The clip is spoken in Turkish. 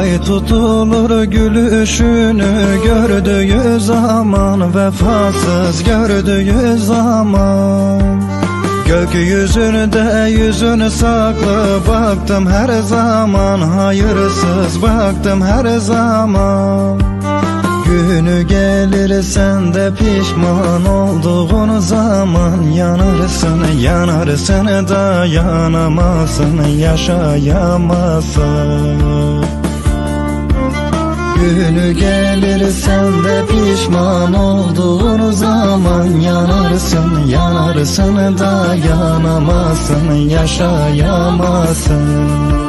Ay tutulur gülüşünü gördüğü zaman, vefasız gördüğü zaman. Gökyüzünde yüzünü saklı baktım her zaman, hayırsız baktım her zaman. Günü gelir sen de pişman olduğun zaman, yanarsın yanarsın dayanamazsın, yaşayamazsın. Günü gelir sen de pişman olduğun zaman, yanarsın yanarsın dayanamazsın, yaşayamazsın.